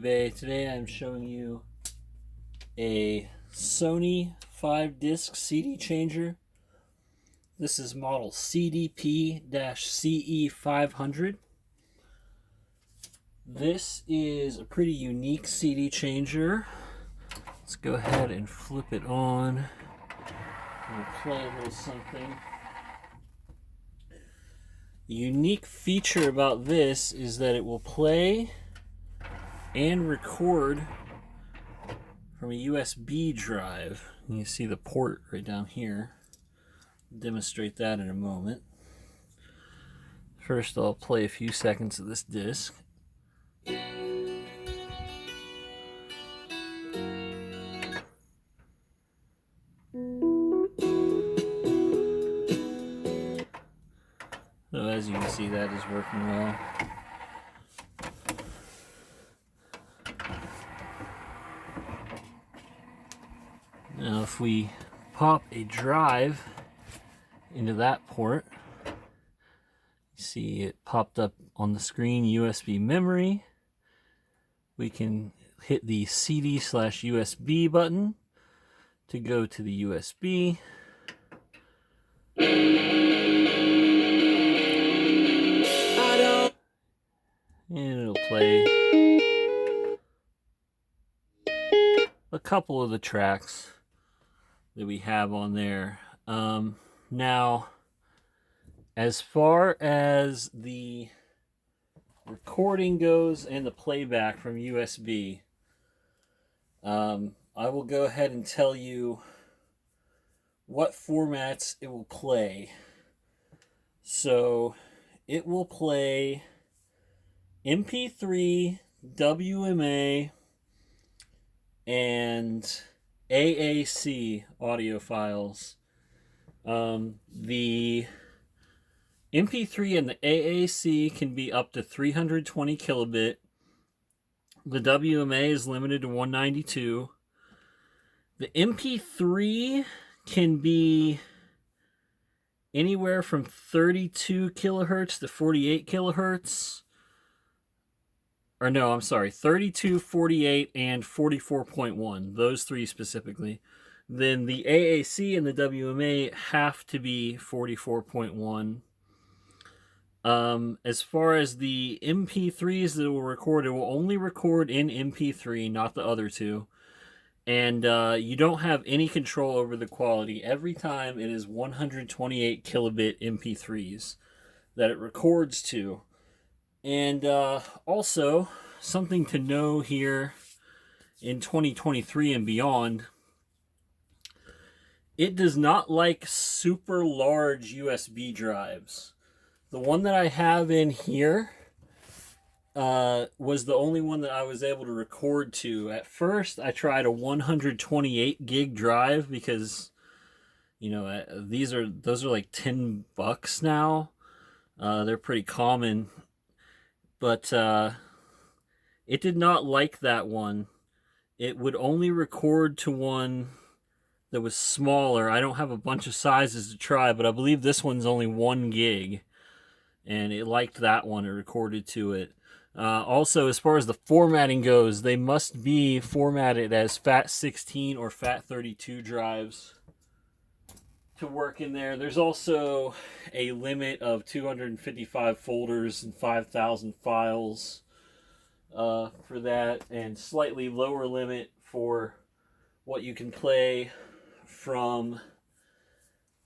eBay. Today I'm showing you a Sony 5-disc CD changer. This is model CDP-CE500. This is a pretty unique CD changer. Let's go ahead and flip it on. We'll play a little something. The unique feature about this is that it will play and record from a USB drive. And you see the port right down here. I'll demonstrate that in a moment. First, I'll play a few seconds of this disc. So as you can see, that is working well. Now if we pop a drive into that port, you see it popped up on the screen, USB memory. We can hit the CD/USB button to go to the USB. And it'll play a couple of the tracks that we have on there. Now, as far as the recording goes and the playback from USB, I will go ahead and tell you what formats it will play. So it will play MP3, WMA, and AAC audio files. The MP3 and the AAC can be up to 320 kilobit. The WMA is limited to 192. The MP3 can be anywhere from 32 kilohertz to 48 kilohertz. Or no, I'm sorry, 32, 48, and 44.1. Those three specifically. Then the AAC and the WMA have to be 44.1. As far as the MP3s that it will record, it will only record in MP3, not the other two. And you don't have any control over the quality. Every time it is 128 kilobit MP3s that it records to. And also, something to know here in 2023 and beyond, it does not like super large USB drives. The one that I have in here was the only one that I was able to record to. At first, I tried a 128 gig drive because, you know, those are like $10 now. They're pretty common. But it did not like that one. It would only record to one that was smaller. I don't have a bunch of sizes to try, but I believe this one's only 1 gig. And it liked that one. It recorded to it. Also, as far as the formatting goes, they must be formatted as FAT16 or FAT32 drives to work in there. There's also a limit of 255 folders and 5,000 files for that, and slightly lower limit for what you can play from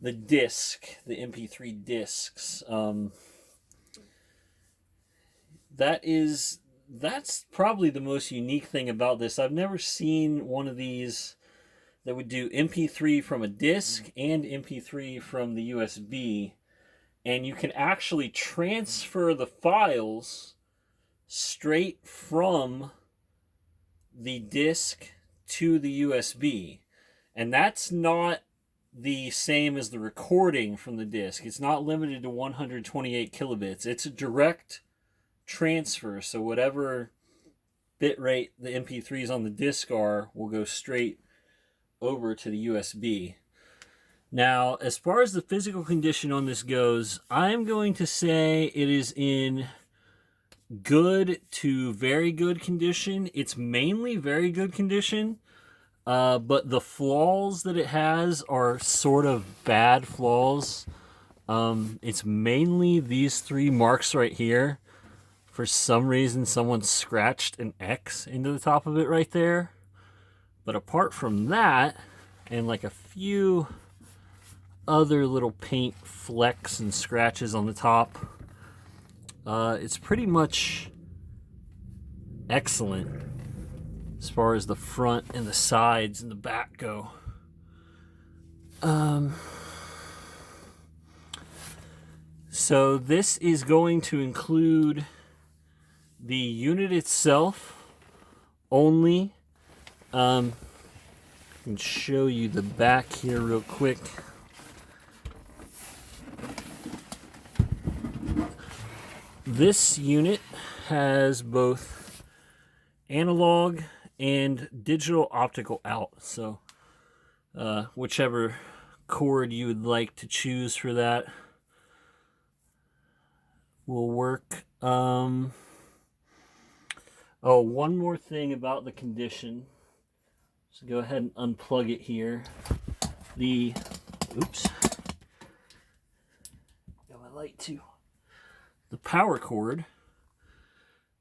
the disc, the MP3 discs. That's probably the most unique thing about this. I've never seen one of these that would do MP3 from a disc and MP3 from the USB. And you can actually transfer the files straight from the disc to the USB. And that's not the same as the recording from the disc. It's not limited to 128 kilobits. It's a direct transfer. So whatever bit rate the MP3s on the disc are will go straight over to the USB. Now, as far as the physical condition on this goes, I'm going to say it is in good to very good condition. It's mainly very good condition, but the flaws that it has are sort of bad flaws. It's mainly these 3 marks right here. For some reason, someone scratched an X into the top of it right there. But apart from that, and like a few other little paint flecks and scratches on the top, it's pretty much excellent as far as the front and the sides and the back go. So this is going to include the unit itself only. I can show you the back here real quick. This unit has both analog and digital optical out, so whichever cord you would like to choose for that will work. Oh, one more thing about the condition. So go ahead and unplug it here. Oops. Got my light too. The power cord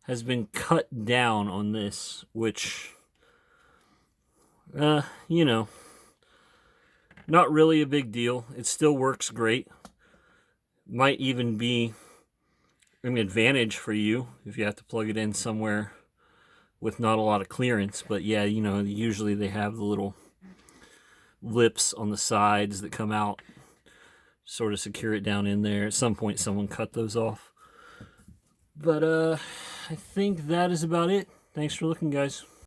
has been cut down on this, which, you know, not really a big deal. It still works great. Might even be an advantage for you if you have to plug it in somewhere with not a lot of clearance. But yeah, you know, usually they have the little lips on the sides that come out, sort of secure it down in there. At some point someone cut those off. But I think that is about it. Thanks for looking, guys.